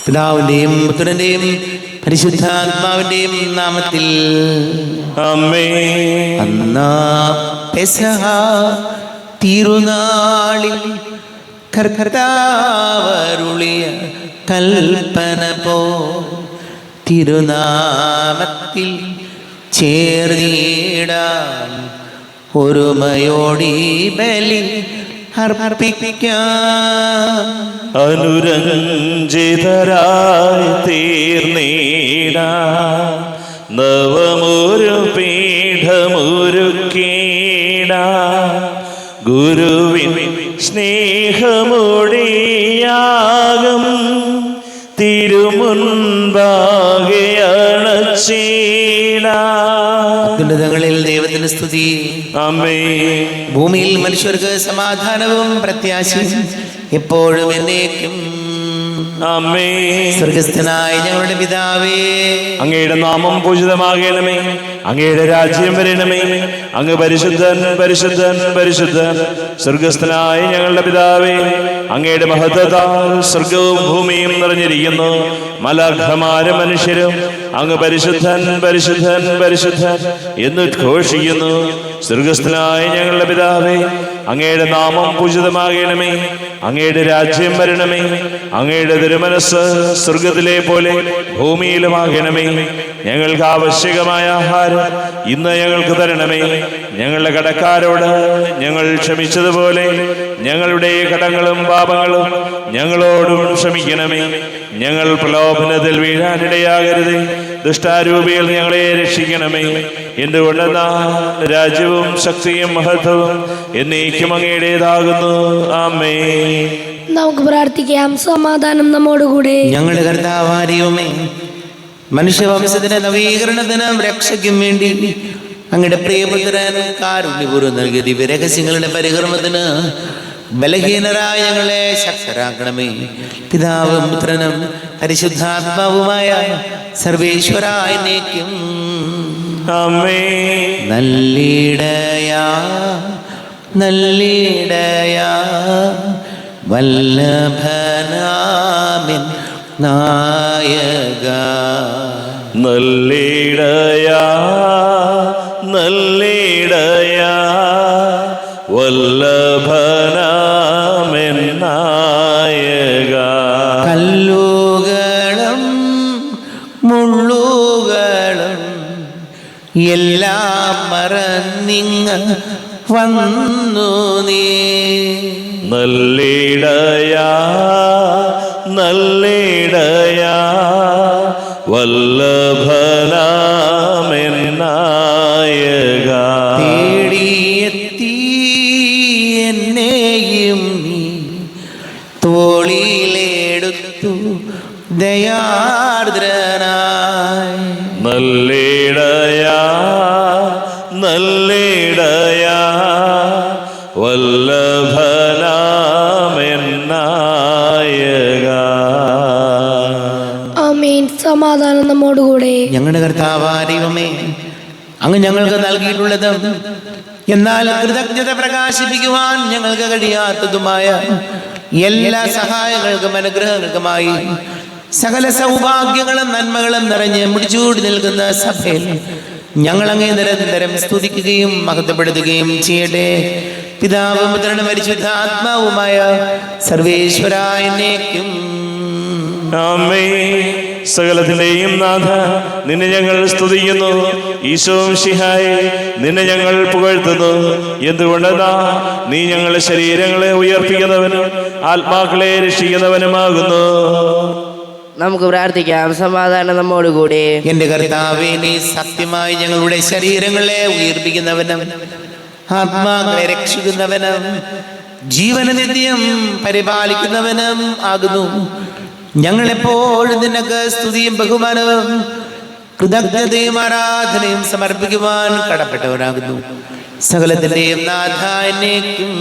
പിതാവിന്റെയും പുത്രന്റെയും പരിശുദ്ധാത്മാവിന്റെയും നാമത്തിൽ ആമേൻ. അന്നാ പെസഹ തിരുനാളിൽ കർത്താവരുളിയ കൽപ്പന പോ തിരുനാമത്തിൽ ചേർന്നിടാം ഒരുമയോടി ബലി അർപ്പിക്കാം. അനുരഞ്ജിതരായി തീർന്നീടാം നവമൊരു പീഠമൊരുക്കീടാം ഗുരുവിൻ സ്നേഹമൊടിയാകും തിരുമുൻപാകെ അണച്ചീടാം. ഉന്നതങ്ങളിൽ ദൈവത്തിന് സ്തുതി. ആമേൻ. ഭൂമിയിൽ മനുഷ്യർക്ക് സമാധാനവും പ്രത്യാശയും എപ്പോഴും എന്നേക്കും. ആമേൻ. സ്വർഗസ്ഥനായ ഞങ്ങളുടെ പിതാവേ, അങ്ങയുടെ നാമം പൂജിതമാകണമേ. അങ്ങയുടെ രാജ്യം വരണമേ. അങ്ങ് പരിശുദ്ധൻ പരിശുദ്ധൻ പരിശുദ്ധൻ. സ്വർഗസ്ഥനായ ഞങ്ങളുടെ പിതാവേ, അങ്ങയുടെ മഹത്വത്താൽ സ്വർഗവും ഭൂമിയും നിറഞ്ഞിരിക്കുന്നു. മലാഖമാരും മനുഷ്യരും അങ്ങ് പരിശുദ്ധൻ പരിശുദ്ധൻ പരിശുദ്ധൻ എന്ന് ഘോഷിക്കുന്നു. സ്വർഗസ്ഥനായ ഞങ്ങളുടെ പിതാവേ, അങ്ങയുടെ നാമം പൂജിതമാകണമേ. അങ്ങയുടെ രാജ്യം വരണമേ. അങ്ങയുടെ തിരുമനസ്സ് സ്വർഗത്തിലെ പോലെ ഭൂമിയിലുമാകണമേ. ഞങ്ങൾക്ക് ആവശ്യകമായ ആഹാരം ഇന്ന് ഞങ്ങൾക്ക് തരണമേ. ഞങ്ങളുടെ കടക്കാരോട് ഞങ്ങൾ ക്ഷമിച്ചതുപോലെ ഞങ്ങളുടെ കടങ്ങളും പാപങ്ങളും ഞങ്ങളോടും ക്ഷമിക്കണമേ. ഞങ്ങൾ പ്രലോഭനത്തിൽ വീഴാനിടയാകരുതേ. ദുഷ്ടാരൂപിയിൽ ഞങ്ങളെ രക്ഷിക്കണമേ. എന്തുകൊണ്ടെന്നാൽ രാജ്യവും ശക്തിയും മഹത്വവും എന്നേക്കും അങ്ങയുടേതാകുന്നു. ആമേൻ. നമുക്ക് പ്രാർത്ഥിക്കാം. സമാധാനം നമ്മോടുകൂടെ. ഞങ്ങളുടെ കർത്താവാരിയുമേ, മനുഷ്യവംശത്തിന്റെ നവീകരണത്തിനും രക്ഷയ്ക്കും വേണ്ടി അങ്ങയുടെ പ്രിയപുത്രൻ കാരുണ്യപൂർവ്വം നൽകിയ ദിവ്യരഹസ്യങ്ങളുടെ പരികർമ്മത്തിന് ബലഹീനരായ ഞങ്ങളെ ശക്തരാക്കണമേ. പിതാവും പുത്രനും പരിശുദ്ധാത്മാവുമായ സർവേശ്വരായനേക്കും. ആമേൻ. നല്ലിടയാ നല്ലിടയാ വല്ലഭനാമിൻ നായക. നല്ലിടയാ നല്ലിടയാ വല്ലഭനാമെൻ നായക. കല്ലുകളും മുള്ളുകളും എല്ലാം മറന്നിങ്ങ വന്നു നീ. നല്ലിടയാ നല്ലിടയാ വല്ലഭനാമെൻ നായക. തേടിയെത്തി എന്നെയും നീ തോളിലെടുത്തു ദയാർദ്രനായി. നല്ലിടയാ നല്ലിടയാ വല്ലഭനാമെൻ നായക. ആമേൻ. സമാധാനം നമ്മോടുകൂടെ. ഞങ്ങളുടെ കർത്താവാരിയുമേ, അങ്ങ് ഞങ്ങൾക്ക് നൽകിയിട്ടുള്ളതും എന്നാൽ കൃതജ്ഞത പ്രകാശിപ്പിക്കുവാൻ ഞങ്ങൾക്ക് കഴിയാത്തതുമായ എല്ലാ സഹായങ്ങൾക്കും അനുഗ്രഹങ്ങൾക്കുമായി സകല സൗഭാഗ്യങ്ങളും നന്മകളും നിറഞ്ഞ് മുടിച്ചൂടി നിൽക്കുന്ന സഭയിൽ ഞങ്ങൾ അങ്ങേ നിരന്തരം സ്തുതിക്കുകയും മഹത്വപ്പെടുത്തുകയും ചെയ്യട്ടെ. പിതാവും പുത്രനും പരിശുദ്ധാത്മാവുമായ സർവേശ്വരായനേക്കും. ആമേൻ. സകലത്തിന്റെയും നാഥ, നിന്നെ ഞങ്ങൾ സ്തുതിക്കുന്നു. ഈശോ മിശിഹായേ, നിന്നെ ഞങ്ങൾ പുകഴ്ത്തുന്നു. എന്തുകൊണ്ടെന്നാ നീ ഞങ്ങളുടെ ശരീരങ്ങളെ ഉയർപ്പിക്കുന്നവനും ആത്മാക്കളെ രക്ഷിക്കുന്നവനുമാകുന്നു. നമുക്ക് പ്രാർത്ഥിക്കാം. സമാധാനം നമ്മോടുകൂടെ. എന്റെ കർത്താവേ, നീ സത്യമായി ഞങ്ങളുടെ ശരീരങ്ങളെ ഉയർപ്പിക്കുന്നവനും ആത്മാക്കളെ രക്ഷിക്കുന്നവനും ജീവനനിത്യം പരിപാലിക്കുന്നവനും ആകുന്നു. ഞങ്ങളെപ്പോഴും നിനക്ക് സ്തുതിയും ബഹുമാനവും കൃതജ്ഞതയും ആരാധനയും സമർപ്പിക്കുവാൻ കടപ്പെട്ടവരാകുന്നു. സകലത്തിന്റെയും നാഥാനേക്കും.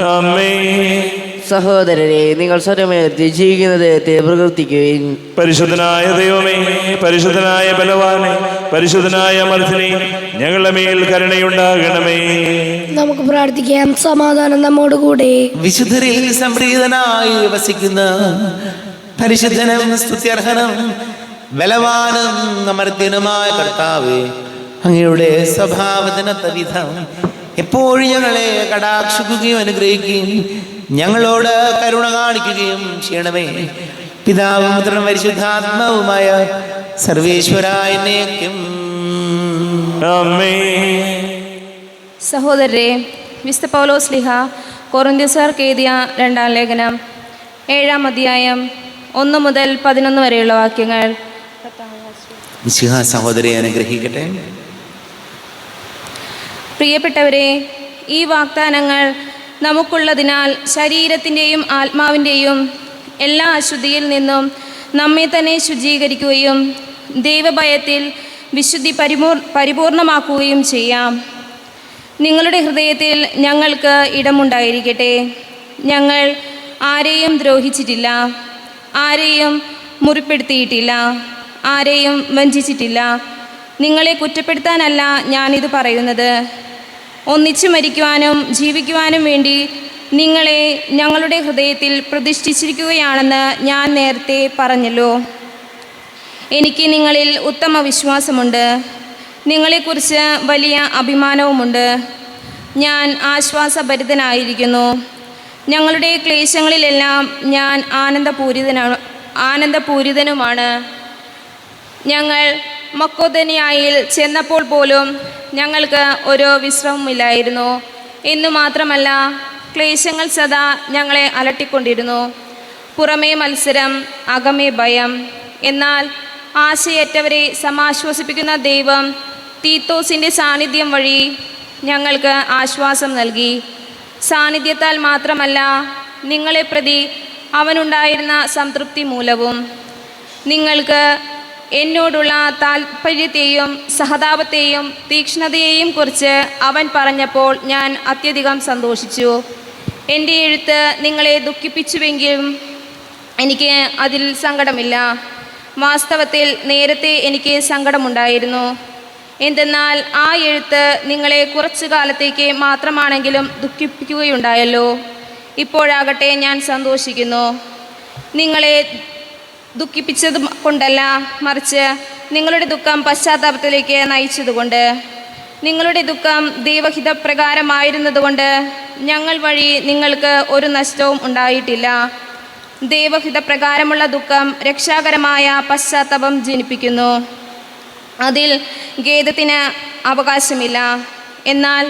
ആമേൻ. സഹോദരരെ, നിങ്ങൾ സ്വരമേർത്തി ജീവിക്കുന്ന ദൈവത്തെ പ്രകീർത്തിക്കുകയും. പരിശുദ്ധനായ ദൈവമേ, പരിശുദ്ധനായ ബലവാനെ, പരിശുദ്ധനായ അമർത്തിനെ, ഞങ്ങളുടെ മേൽ കരുണയുണ്ടാകണമേ. നമുക്ക് പ്രാർത്ഥിക്കാം. സമാധാനം നമ്മോടുകൂടെ. വിശുദ്ധരിൽ സംപ്രീതനായി വസിക്കുന്ന പരിശുദ്ധനും സ്തുത്യർഹനും ബലവാനും അമർത്യനുമായ കർത്താവേ, അങ്ങയുടെ സ്വഭാവത്തിനൊത്ത വിധം എപ്പോഴും ഞങ്ങളെ കടാക്ഷിക്കുകയും അനുഗ്രഹിക്കുകയും ഞങ്ങളോട് കരുണ കാണിക്കുകയും ചെയ്യണമേ. പിതാവും പുത്രനും പരിശുദ്ധാത്മാവുമായ സർവേശ്വരായനേക്കും ആമേൻ. സഹോദരരെ, വിശുദ്ധ പൗലോസ് ശ്ലീഹ കൊറിന്ത്യർക്കാർക്ക് എഴുതിയ 2-ാം ലേഖനം 7-ാം അധ്യായം 1 മുതൽ 11 വരെയുള്ള വാക്യങ്ങൾ. മിശിഹ സഹോദരിയെ അനുഗ്രഹിക്കട്ടെ. പ്രിയപ്പെട്ടവരെ, ഈ വാഗ്ദാനങ്ങൾ നമുക്കുള്ളതിനാൽ ശരീരത്തിൻ്റെയും ആത്മാവിൻ്റെയും എല്ലാ അശുദ്ധിയിൽ നിന്നും നമ്മെ തന്നെ ശുചീകരിക്കുകയും ദൈവഭയത്തിൽ വിശുദ്ധി പരിപൂർണമാക്കുകയും ചെയ്യാം. നിങ്ങളുടെ ഹൃദയത്തിൽ ഞങ്ങൾക്ക് ഇടമുണ്ടായിരിക്കട്ടെ. ഞങ്ങൾ ആരെയും ദ്രോഹിച്ചിട്ടില്ല, ആരെയും മുറിപ്പെടുത്തിയിട്ടില്ല, ആരെയും വഞ്ചിച്ചിട്ടില്ല. നിങ്ങളെ കുറ്റപ്പെടുത്താനല്ല ഞാനിത് പറയുന്നത്. ഒന്നിച്ചു മരിക്കുവാനും ജീവിക്കുവാനും വേണ്ടി നിങ്ങളെ ഞങ്ങളുടെ ഹൃദയത്തിൽ പ്രതിഷ്ഠിച്ചിരിക്കുകയാണെന്ന് ഞാൻ നേരത്തെ പറഞ്ഞല്ലോ. എനിക്ക് നിങ്ങളിൽ ഉത്തമ വിശ്വാസമുണ്ട്, നിങ്ങളെക്കുറിച്ച് വലിയ അഭിമാനവുമുണ്ട്. ഞാൻ ആശ്വാസഭരിതനായിരിക്കുന്നു. ഞങ്ങളുടെ ക്ലേശങ്ങളിലെല്ലാം ഞാൻ ആനന്ദപൂരിതനുമാണ്. ഞങ്ങൾ മക്കോദനിയായിൽ ചെന്നപ്പോൾ പോലും ഞങ്ങൾക്ക് ഒരു വിശ്രമമില്ലായിരുന്നു. എന്നു മാത്രമല്ല, ക്ലേശങ്ങൾ സദാ ഞങ്ങളെ അലട്ടിക്കൊണ്ടിരുന്നു. പുറമേ മത്സരം, അകമേ ഭയം. എന്നാൽ ആശയറ്റവരെ സമാശ്വസിപ്പിക്കുന്ന ദൈവം തീത്തോസിൻ്റെ സാന്നിധ്യം വഴി ഞങ്ങൾക്ക് ആശ്വാസം നൽകി. സാന്നിധ്യത്താൽ മാത്രമല്ല, നിങ്ങളെ പ്രതി അവനുണ്ടായിരുന്ന സംതൃപ്തി മൂലവും. നിങ്ങൾക്ക് എന്നോടുള്ള താൽപ്പര്യത്തെയും സഹതാപത്തെയും തീക്ഷ്ണതയെയും കുറിച്ച് അവൻ പറഞ്ഞപ്പോൾ ഞാൻ അത്യധികം സന്തോഷിച്ചു. എൻ്റെ എഴുത്ത് നിങ്ങളെ ദുഃഖിപ്പിച്ചുവെങ്കിലും എനിക്ക് അതിൽ സങ്കടമില്ല. വാസ്തവത്തിൽ നേരത്തെ എനിക്ക് സങ്കടമുണ്ടായിരുന്നു. എന്തെന്നാൽ ആ എഴുത്ത് നിങ്ങളെ കുറച്ചു കാലത്തേക്ക് മാത്രമാണെങ്കിലും ദുഃഖിപ്പിക്കുകയുണ്ടായല്ലോ. ഇപ്പോഴാകട്ടെ ഞാൻ സന്തോഷിക്കുന്നു. നിങ്ങളെ ദുഃഖിപ്പിച്ചത് കൊണ്ടല്ല, മറിച്ച് നിങ്ങളുടെ ദുഃഖം പശ്ചാത്താപത്തിലേക്ക് നയിച്ചതുകൊണ്ട്. നിങ്ങളുടെ ദുഃഖം ദൈവഹിതപ്രകാരമായിരുന്നതുകൊണ്ട് ഞങ്ങൾ വഴി നിങ്ങൾക്ക് ഒരു നഷ്ടവും ഉണ്ടായിട്ടില്ല. ദൈവഹിതപ്രകാരമുള്ള ദുഃഖം രക്ഷാകരമായ പശ്ചാത്താപം ജനിപ്പിക്കുന്നു. അതിൽ ഖേദത്തിന് അവകാശമില്ല. എന്നാൽ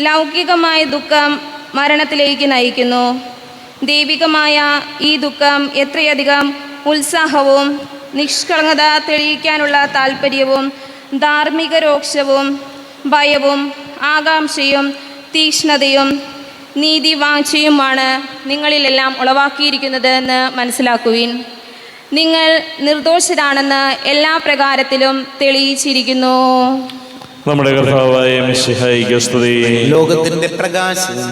ലൗകികമായ ദുഃഖം മരണത്തിലേക്ക് നയിക്കുന്നു. ദൈവികമായ ഈ ദുഃഖം എത്രയധികം ഉത്സാഹവും നിഷ്കളങ്കത തെളിയിക്കാനുള്ള താൽപ്പര്യവും ധാർമ്മിക രോക്ഷവും ഭയവും ആകാംക്ഷയും തീക്ഷ്ണതയും നീതിവാഞ്ചയുമാണ് നിങ്ങളിലെല്ലാം ഉളവാക്കിയിരിക്കുന്നത് എന്ന് മനസ്സിലാക്കുവിൻ. നിങ്ങൾ നിർദോഷരാണെന്ന് എല്ലാ പ്രകാരത്തിലും തെളിയിച്ചിരിക്കുന്നു. നമ്മുടെ കർത്താവായ മിശിഹായിക്ക് സ്തുതി. ലോകത്തിന്റെ പ്രകാശവും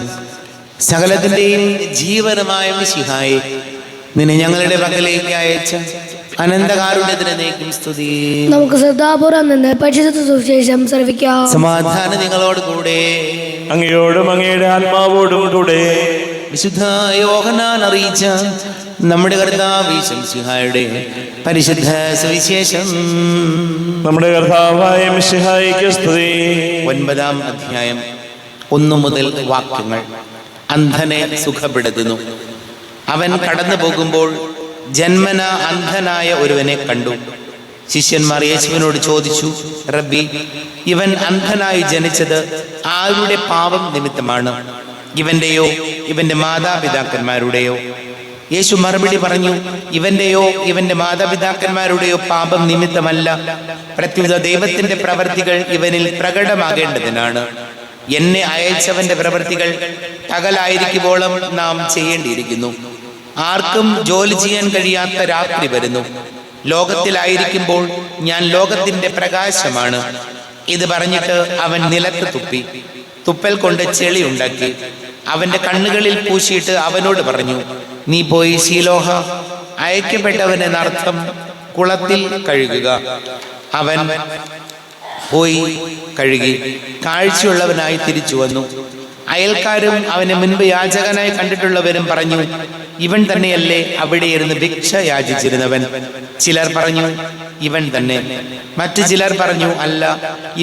സകലത്തിന്റെയും ജീവനമായ മിശിഹായെ, നിന്നെ ഞങ്ങളുടെ പക്കലേക്ക് അയച്ച അനന്തകാരുണ്യത്തിനേക്കും സ്തുതി. നമുക്ക് ശ്രദ്ധാപൂർവം നിന്ന് പരിശുദ്ധ സുവിശേഷം ശ്രവിക്കാം. സമാധാനം നിങ്ങളോട് കൂടെ. അങ്ങയോടും അങ്ങയുടെ ആത്മാവോടും കൂടെ. വിശുദ്ധ യോഹന്നാൻ അറിയിച്ച നമ്മുടെ കർത്താവ് മിശിഹായുടെ പരിശുദ്ധ സുവിശേഷം. നമ്മുടെ കർത്താവായ മിശിഹായിക്ക് സ്തുതി. 9-ാം അധ്യായം 1 മുതൽ വാക്യങ്ങൾ. അന്ധനെ സുഖപ്പെടുത്തുന്നു. അവൻ കടന്നു പോകുമ്പോൾ ജന്മന അന്ധനായ ഒരുവനെ കണ്ടു. ശിഷ്യന്മാർ യേശുവിനോട് ചോദിച്ചു, റബ്ബി, ഇവൻ അന്ധനായി ജനിച്ചത് ആരുടെ പാപം നിമിത്തമാണ്? ഇവന്റെയോ ഇവന്റെ മാതാപിതാക്കന്മാരുടെയോ? യേശു മറുപടി പറഞ്ഞു, ഇവന്റെയോ ഇവന്റെ മാതാപിതാക്കന്മാരുടെയോ പാപം നിമിത്തമല്ല, പ്രത്യുത ദൈവത്തിന്റെ പ്രവൃത്തികൾ ഇവനിൽ പ്രകടമാകേണ്ടതിനാണ്. എന്നെ അയച്ചവന്റെ പ്രവൃത്തികൾ പകലായിരിക്കുമ്പോഴും നാം ചെയ്യേണ്ടിയിരിക്കുന്നു. ആർക്കും ജോലി ചെയ്യാൻ കഴിയാത്ത രാത്രി വരുന്നു. ലോകത്തിലായിരിക്കുമ്പോൾ ഞാൻ ലോകത്തിന്റെ പ്രകാശമാണ്. ഇത് പറഞ്ഞിട്ട് അവൻ നിലത്ത് തുപ്പി. തുപ്പൽ കൊണ്ട് ചെളി ഉണ്ടാക്കി അവന്റെ കണ്ണുകളിൽ പൂശിയിട്ട് അവനോട് പറഞ്ഞു, നീ പോയി ശീലോഹ അയക്കപ്പെട്ടവനെന്നർത്ഥം കുളത്തിൽ കഴുകുക. അവൻ പോയി കഴുകി കാഴ്ചയുള്ളവനായി തിരിച്ചു വന്നു. അയൽക്കാരും അവനെ മുൻപ് യാചകനായി കണ്ടിട്ടുള്ളവരും പറഞ്ഞു, ഇവൻ തന്നെയല്ലേ അവിടെ ഇരുന്ന് ഭിക്ഷ യാചിച്ചിരുന്നവൻ? ചിലർ പറഞ്ഞു, ഇവൻ തന്നെ. മറ്റു ചിലർ പറഞ്ഞു, അല്ല,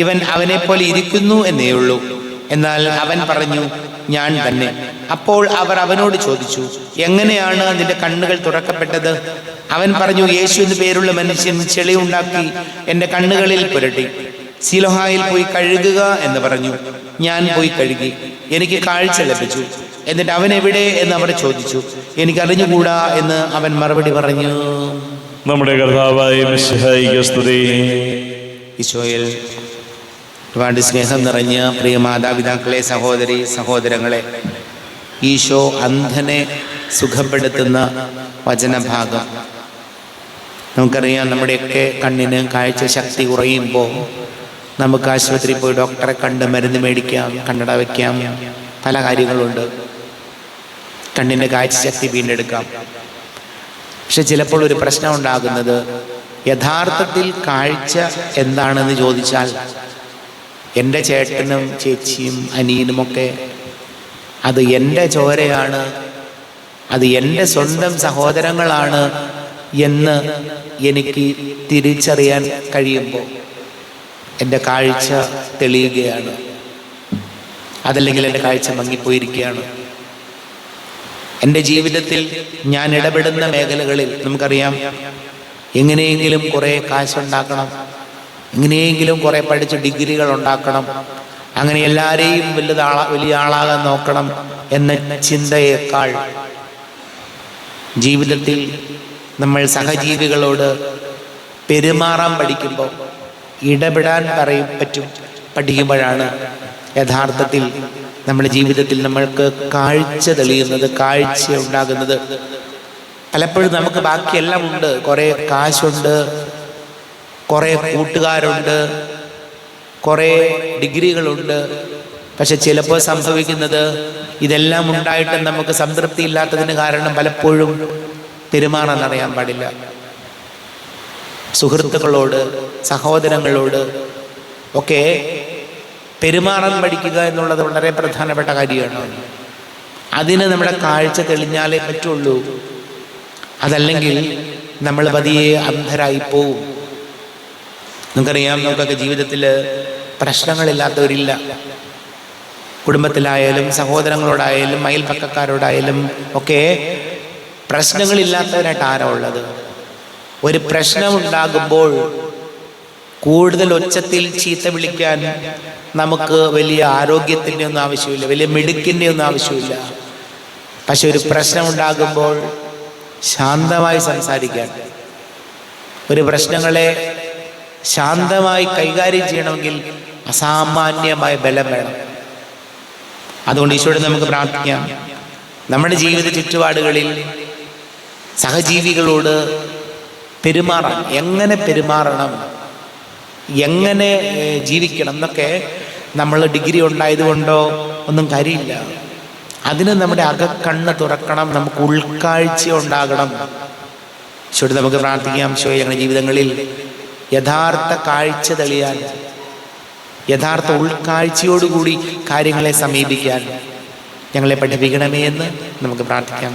ഇവൻ അവനെപ്പോലെ ഇരിക്കുന്നു എന്നേയുള്ളൂ. എന്നാൽ അവൻ പറഞ്ഞു, ഞാൻ തന്നെ. അപ്പോൾ അവർ അവനോട് ചോദിച്ചു, എങ്ങനെയാണ് നിന്റെ കണ്ണുകൾ തുറക്കപ്പെട്ടത്? അവൻ പറഞ്ഞു, യേശു എന്ന് പേരുള്ള മനുഷ്യൻ ചെളി ഉണ്ടാക്കി എൻ്റെ കണ്ണുകളിൽ പുരട്ടി. സിലോഹായിൽ പോയി കഴുകുക എന്ന് പറഞ്ഞു. ഞാൻ പോയി കഴുകി, എനിക്ക് കാഴ്ച ലഭിച്ചു. എന്നിട്ട് അവൻ എവിടെ എന്ന് അവർ ചോദിച്ചു. എനിക്കറിഞ്ഞുകൂടാ എന്ന് അവൻ മറുപടി പറഞ്ഞു. നമ്മുടെ കർത്താവായ മിശിഹായിക്ക് സ്തുതി. ഈശോയിൽ ഒരുപാട് സ്നേഹം നിറഞ്ഞ പ്രിയ മാതാപിതാക്കളെ, സഹോദരി സഹോദരങ്ങളെ, ഈശോ അന്ധനെ സുഖപ്പെടുത്തുന്ന വചനഭാഗം നമുക്കറിയാം. നമ്മുടെയൊക്കെ കണ്ണിന് കാഴ്ച ശക്തി കുറയുമ്പോൾ നമുക്ക് ആശുപത്രിയിൽ പോയി ഡോക്ടറെ കണ്ട് മരുന്ന് മേടിക്കാം, കണ്ണട വയ്ക്കാം, പല കാര്യങ്ങളുണ്ട്. കണ്ണിൻ്റെ കാഴ്ച ശക്തി വീണ്ടെടുക്കാം. പക്ഷെ ചിലപ്പോൾ ഒരു പ്രശ്നം ഉണ്ടാകുന്നത്, യഥാർത്ഥത്തിൽ കാഴ്ച എന്താണെന്ന് ചോദിച്ചാൽ എൻ്റെ ചേട്ടനും ചേച്ചിയും അനിയനുമൊക്കെ അത് എൻ്റെ ചോരയാണ്, അത് എൻ്റെ സ്വന്തം സഹോദരങ്ങളാണ് എന്ന് എനിക്ക് തിരിച്ചറിയാൻ കഴിയുമ്പോൾ എൻ്റെ കാഴ്ച തെളിയുകയാണ്. അതല്ലെങ്കിൽ എൻ്റെ കാഴ്ച മങ്ങിപ്പോയിരിക്കുകയാണ്. എൻ്റെ ജീവിതത്തിൽ ഞാൻ ഇടപെടുന്ന മേഖലകളിൽ നമുക്കറിയാം, എങ്ങനെയെങ്കിലും കുറേ കാശുണ്ടാക്കണം, എങ്ങനെയെങ്കിലും കുറേ പഠിച്ച് ഡിഗ്രികൾ ഉണ്ടാക്കണം, അങ്ങനെ എല്ലാവരെയും വലിയ ആളാകാൻ നോക്കണം എന്ന ചിന്തയേക്കാൾ ജീവിതത്തിൽ നമ്മൾ സഹജീവികളോട് പെരുമാറാൻ പഠിക്കുമ്പോൾ, ഇടപെടാൻ പഠിക്കുമ്പോഴാണ് യഥാർത്ഥത്തിൽ നമ്മുടെ ജീവിതത്തിൽ നമ്മൾക്ക് കാഴ്ച തെളിയുന്നത്, കാഴ്ച ഉണ്ടാകുന്നത്. പലപ്പോഴും നമുക്ക് ബാക്കിയെല്ലാം ഉണ്ട്, കുറേ കാശുണ്ട്, കുറേ കൂട്ടുകാരുണ്ട്, കുറേ ഡിഗ്രികളുണ്ട്. പക്ഷെ ചിലപ്പോൾ സംഭവിക്കുന്നത്, ഇതെല്ലാം ഉണ്ടായിട്ട് നമുക്ക് സംതൃപ്തി ഇല്ലാത്തതിന് കാരണം പലപ്പോഴും പെരുമാറാൻ അറിയാൻ പാടില്ല. സുഹൃത്തുക്കളോട്, സഹോദരങ്ങളോട് ഒക്കെ പെരുമാറാൻ പഠിക്കുക എന്നുള്ളത് വളരെ പ്രധാനപ്പെട്ട കാര്യമാണ്. അതിന് നമ്മുടെ കാഴ്ച തെളിഞ്ഞാലേ പറ്റുള്ളൂ. അതല്ലെങ്കിൽ നമ്മൾ പതിയെ അന്ധരായി പോവും. നമുക്കറിയാം, നമുക്കൊക്കെ ജീവിതത്തിൽ പ്രശ്നങ്ങളില്ലാത്തവരില്ല. കുടുംബത്തിലായാലും സഹോദരങ്ങളോടായാലും അയൽപക്കക്കാരോടായാലും ഒക്കെ പ്രശ്നങ്ങളില്ലാത്തവരായിട്ട് ആരാ ഉള്ളത്? ഒരു പ്രശ്നമുണ്ടാകുമ്പോൾ കൂടുതൽ ഒച്ചത്തിൽ ചീത്ത വിളിക്കാൻ നമുക്ക് വലിയ ആരോഗ്യത്തിൻ്റെ ഒന്നും ആവശ്യമില്ല, വലിയ മിടുക്കിൻ്റെ ഒന്നും ആവശ്യമില്ല. പക്ഷെ ഒരു പ്രശ്നമുണ്ടാകുമ്പോൾ ശാന്തമായി സംസാരിക്കാൻ, ഒരു പ്രശ്നങ്ങളെ ശാന്തമായി കൈകാര്യം ചെയ്യണമെങ്കിൽ അസാമാന്യമായ ബലം വേണം. അതുകൊണ്ട് ഈശോയോട് നമുക്ക് പ്രാർത്ഥിക്കാം, നമ്മുടെ ജീവിത ചുറ്റുപാടുകളിൽ സഹജീവികളോട് പെരുമാറാൻ, എങ്ങനെ പെരുമാറണം, എങ്ങനെ ജീവിക്കണം എന്നൊക്കെ നമ്മൾ ഡിഗ്രി ഉണ്ടായതുകൊണ്ടോ ഒന്നും കാര്യമില്ല. അതിന് നമ്മുടെ അകക്കണ്ണ് തുറക്കണം, നമുക്ക് ഉൾക്കാഴ്ച ഉണ്ടാകണം. ഈശോയോട് നമുക്ക് പ്രാർത്ഥിക്കാം, ഈശോയെ ഞങ്ങളുടെ ജീവിതങ്ങളിൽ യഥാർത്ഥ കാഴ്ച തെളിയാൻ, യഥാർത്ഥ ഉൾക്കാഴ്ചയോടുകൂടി കാര്യങ്ങളെ സമീപിക്കാൻ ഞങ്ങളെ പഠിപ്പിക്കണമേ എന്ന് നമുക്ക് പ്രാർത്ഥിക്കാം.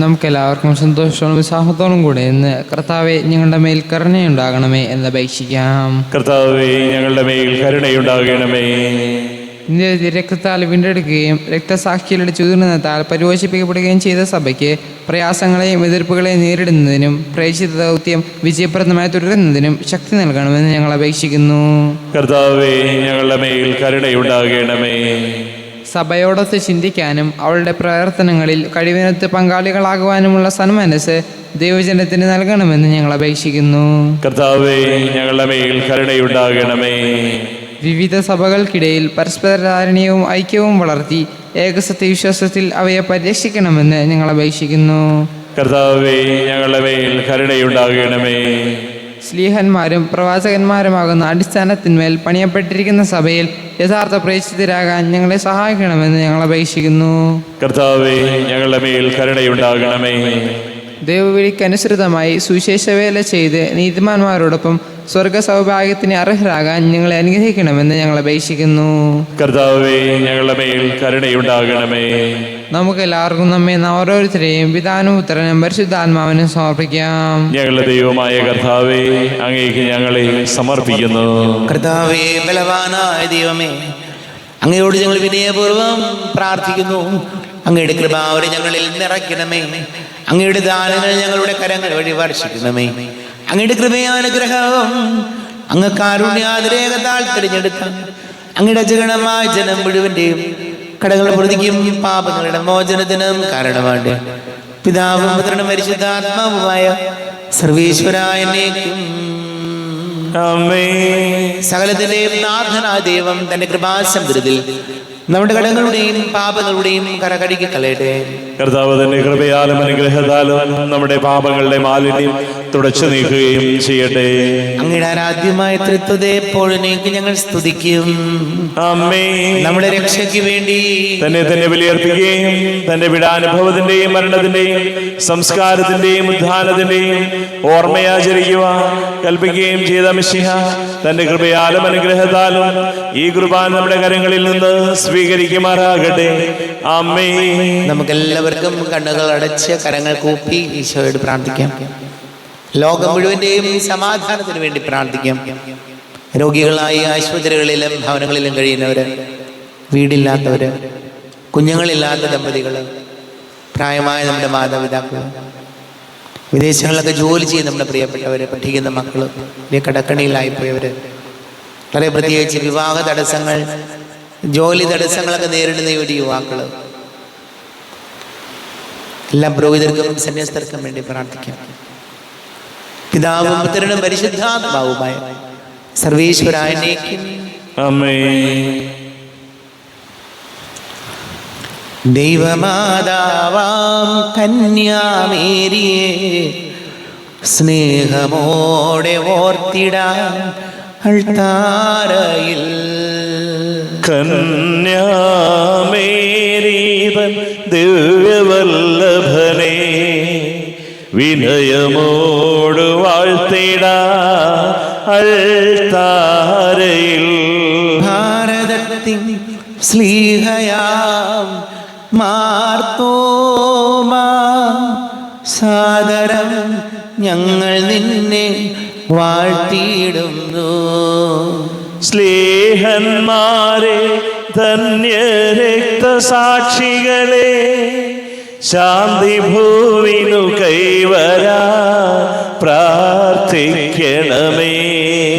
നമുക്കെല്ലാവർക്കും സന്തോഷത്തോടും ഉത്സാഹത്തോടും കൂടെ ഇന്ന് കർത്താവെ ഞങ്ങളുടെ മേൽ കരുണയുണ്ടാകണമേ എന്ന് അപേക്ഷിക്കാം. കർത്താവേ, ഞങ്ങളുടെ മേൽ കരുണയുണ്ടാകണമേ. നിന്റെ രക്തത്താൽ വീണ്ടെടുക്കുകയും രക്തസാക്ഷികളുടെ ചുതിർന്നതാൽ പരിപോഷിപ്പിക്കപ്പെടുകയും ചെയ്ത സഭയ്ക്ക് പ്രയാസങ്ങളെയും എതിർപ്പുകളെയും നേരിടുന്നതിനും പ്രേക്ഷിത ദൗത്യം വിജയപ്രദമായി തുടരുന്നതിനും ശക്തി നൽകണമെന്ന് ഞങ്ങൾ അപേക്ഷിക്കുന്നു. കർത്താവേ, ഞങ്ങളുടെ മേൽ കരുണയുണ്ടാകണമേ. സഭയോടൊത്ത് ചിന്തിക്കാനും അവളുടെ പ്രവർത്തനങ്ങളിൽ കഴിവിനൊത്ത് പങ്കാളികളാകുവാനുമുള്ള സന്മനസ് ദൈവജനത്തിന് നൽകണമെന്ന് ഞങ്ങൾ അപേക്ഷിക്കുന്നു. കർത്താവേ, ഞങ്ങളുടെ മേൽ കരുണയുണ്ടാകണമേ. വിവിധ സഭകൾക്കിടയിൽ പരസ്പര ധാരണയും ഐക്യവും വളർത്തി ഏകസത്യവിശ്വാസത്തിൽ അവയെ പരിരക്ഷിക്കണമെന്ന് ഞങ്ങൾ അപേക്ഷിക്കുന്നു. കർത്താവേ, ഞങ്ങളുടെ മേൽ കരുണയുണ്ടാകണമേ. സ്ലീഹന്മാരും പ്രവാചകന്മാരുമാകുന്ന അടിസ്ഥാനത്തിന്മേൽ പണിയപ്പെട്ടിരിക്കുന്ന സഭയിൽ യഥാർത്ഥ പ്രേക്ഷിതരാകാൻ ഞങ്ങളെ സഹായിക്കണമെന്ന് ഞങ്ങൾ അപേക്ഷിക്കുന്നു. കർത്താവേ, ഞങ്ങളുടെ മേൽ കരുണയുണ്ടാകണമേ. ദൈവവിളിക്കനുസൃതമായി സുവിശേഷവേല ചെയ്ത് നീതിമാന്മാരോടൊപ്പം സ്വർഗ സൗഭാഗ്യത്തിന് അർഹരാകാൻ ഞങ്ങളെ അനുഗ്രഹിക്കണമെന്ന് ഞങ്ങൾ അപേക്ഷിക്കുന്നു. കർത്താവേ, ഞങ്ങളുടെ മേൽ കരുണയുണ്ടാകണമേ. നമുക്കെല്ലാവർക്കും നമ്മെ ഓരോരുത്തരെയും പിതാനും പുത്രനും പരിശുദ്ധാത്മാവിനും സമർപ്പിക്കാം. ഞങ്ങളുടെ ദൈവമായ കർത്താവേ, അങ്ങേക്ക് ഞങ്ങളെ സമർപ്പിക്കുന്നു. കർത്താവേ, ബലവാനായ ദൈവമേ, അങ്ങയോട് ഞങ്ങൾ വിനയപൂർവ്വം പ്രാർത്ഥിക്കുന്നു. അങ്ങയുടെ കൃപാവരെ ഞങ്ങളിൽ നിറയ്ക്കണമേ. അങ്ങയുടെ ദാനങ്ങൾ ഞങ്ങളുടെ കരങ്ങൾ വഴി വർഷിക്കണമേ. അങ്ങയുടെ കൃപയാനുഗ്രഹം അങ്ങ് കാരുണ്യാതിരേകത്താൽ തിരഞ്ഞെടുത്ത അങ്ങയുടെ അജഗണമായ ജനം മുഴുവന്റെയും കടകൾ പ്രതിക്കും പാപങ്ങളുടെ മോചനത്തിനും കാരണമാണ്. പിതാവും പുത്രനും പരിശുദ്ധാത്മാവുമായ സർവീശ്വരായനേക്കും സകലത്തിന്റെയും നാഥനായ ദൈവം തന്റെ കൃപാസമൃദ്ധിയിൽ നമ്മുടെ കടങ്ങളുടെയും പാപങ്ങളുടെയും കരകടിക്ക് കളയട്ടെ. കർത്താവ് തന്റെ കൃപയാലും അനുഗ്രഹത്താലും നമ്മുടെ പാപങ്ങളുടെ മാലിന്യം തുടച്ചു നീക്കുകയും ചെയ്യട്ടെ. അങ്ങയുടെ ആരാധ്യമായ തൃത്വത്തെ എപ്പോഴും ഞങ്ങൾ സ്തുതിക്കും. നമ്മുടെ രക്ഷയ്ക്ക് വേണ്ടി തന്നെ ബലിയർപ്പിക്കുകയും തന്റെ പീഡാനുഭവത്തിന്റെയും മരണത്തിന്റെയും സംസ്കാരത്തിന്റെയും ഉദ്ധാനത്തിന്റെയും ഓർമ്മയാചരിക്കുവാൻ കൽപ്പിക്കുകയും ചെയ്ത മിശിഹ തന്റെ കൃപയാലും അനുഗ്രഹത്താലും ഈ കുർബാന നമ്മുടെ കരങ്ങളിൽ നിന്ന് സ്വീകരിക്കുമാറാകട്ടെ. ആമേൻ. നമുക്കെല്ലാവർക്കും കണ്ണുകൾ അടച്ച് കരങ്ങൾ കൂപ്പി ഈശോയോട് പ്രാർത്ഥിക്കാം. ലോകം മുഴുവന്റെയും സമാധാനത്തിന് വേണ്ടി പ്രാർത്ഥിക്കാം. രോഗികളായി ആശുപത്രികളിലും ഭവനങ്ങളിലും കഴിയുന്നവര്, വീടില്ലാത്തവര്, കുഞ്ഞുങ്ങളില്ലാത്ത ദമ്പതികള്, പ്രായമായ നമ്മുടെ മാതാപിതാക്കള്, വിദേശങ്ങളിലൊക്കെ ജോലി ചെയ്യുന്ന നമ്മുടെ പ്രിയപ്പെട്ടവര്, പഠിക്കുന്ന മക്കള്, വലിയ കടക്കണിയിലായിപ്പോയവര്, വളരെ പ്രത്യേകിച്ച് വിവാഹ തടസ്സങ്ങൾ, ജോലി തടസ്സങ്ങളൊക്കെ നേരിടുന്ന ഒരു യുവാക്കള്, എല്ലാ പുരോഹിതർക്കും സന്യസ്തർക്കും വേണ്ടി പ്രാർത്ഥിക്കാം. പിതാവും പുത്രനും പരിശുദ്ധാത്മാവുമായ സർവീശ്വരായനേക്കും ആമേൻ. ദൈവമാതാവാം കന്യാമേരിയെ സ്നേഹമോടെ ഓർത്തിടാൻ അൾത്താരയിൽ കന്യാമേരീതൻ ദിവ്യവല്ലഭനെ വിനയമോട് വാഴ്ത്തിടാ അൾത്താരയിൽ. ഭാരതത്തിൻ സ്ലീഹയാം മാർത്തോമാ സാദരം ഞങ്ങൾ നിന്നെ വാഴ്ത്തിയിടുന്നു. സ്നേഹന്മാരെ, ധന്യരക്തസാക്ഷികളെ, ശാന്തി ഭൂവിനു കൈവരാ പ്രാർത്ഥിക്കണമേ.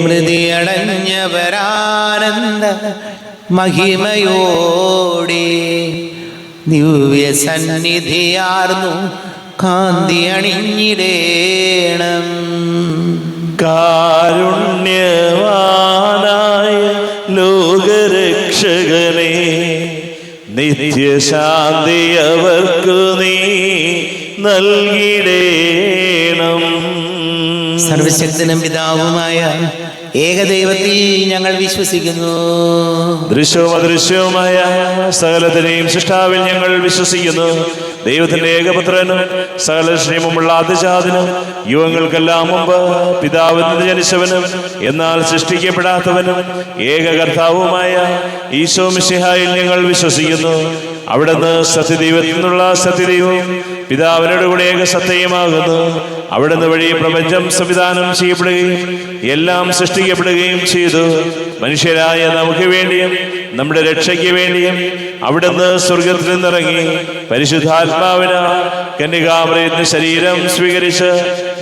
മൃതിയടഞ്ഞവരാനന്ദ മഹിമയോടെ ദിവ്യ സന്നിധിയാർന്നു കാന്തി അണിഞ്ഞിടേണം. കാരുണ്യവാനായ ലോകരക്ഷകനെ, നിത്യശാന്തി അവർക്കു നീ നൽകിടേണം. സർവശക്തനും പിതാവുമായ ഏകദൈവത്തിൽ ഞങ്ങൾ വിശ്വസിക്കുന്നു. ദൃശ്യവും അദൃശ്യവുമായ സകലത്തിനെയും സൃഷ്ടാവിൽ ഞങ്ങൾ വിശ്വസിക്കുന്നു. ദൈവത്തിന്റെ ഏകപുത്രനും സകല ക്ഷേമമുള്ള അതിജാതനും യുവങ്ങൾക്കെല്ലാം മുമ്പ് പിതാവിൽ നിന്ന് ജനിച്ചവനും എന്നാൽ സൃഷ്ടിക്കപ്പെടാത്തവനും ഏക കർത്താവുമായ ഈശോ മിശിഹായിൽ ഞങ്ങൾ വിശ്വസിക്കുന്നു. അവിടുന്ന് സത്യദൈവത്തിൽ നിന്നുള്ള സത്യദൈവവും പിതാവിനോട് കൂടെ ഏക സത്യമാകുന്നു. അവിടുന്ന് വഴി പ്രപഞ്ചം സംവിധാനം ചെയ്യപ്പെടുകയും എല്ലാം സൃഷ്ടിക്കപ്പെടുകയും ചെയ്തു. മനുഷ്യരായ നമുക്ക് വേണ്ടിയും നമ്മുടെ രക്ഷയ്ക്ക് വേണ്ടിയും അവിടുന്ന് സ്വർഗത്തിൽ നിന്നിറങ്ങി പരിശുദ്ധാത്മാവിന കന്യകാമറിയത്തിന് ശരീരം സ്വീകരിച്ച്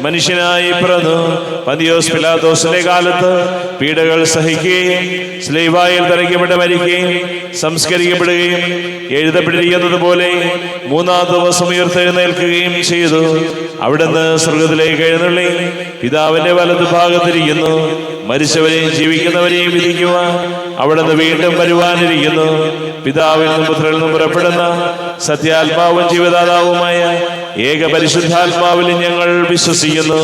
മനുഷ്യനായി പിറന്നു. പന്തിയോസ് പിലാത്തോസിന്റെ കാലത്ത് പീഡകൾ സഹിക്കുകയും സ്ലീവായിൽ തറയ്ക്കപ്പെട്ട് മരിക്കുകയും സംസ്കരിക്കപ്പെടുകയും എഴുതപ്പെട്ടിരിക്കുന്നത് പോലെ മൂന്നാം ദിവസം ഉയർത്തെഴുന്നേൽക്കുകയും ചെയ്തു. അവിടുന്ന് സ്വർഗത്തിലേക്ക് എഴുന്നള്ളി പിതാവിന്റെ വലതു ഭാഗത്തിരിക്കുന്നു. മരിച്ചവരെയും ജീവിക്കുന്നവരെയും വിധിക്കുവാൻ അവിടുന്ന് വീണ്ടും വരുവാനിരിക്കുന്നു. പിതാവിൽ നിന്നും പുത്രനിൽ നിന്നും പുറപ്പെടുന്ന സത്യാത്മാവും ജീവദാതാവുമായ ഏക പരിശുദ്ധാത്മാവിലും ഞങ്ങൾ വിശ്വസിക്കുന്നു.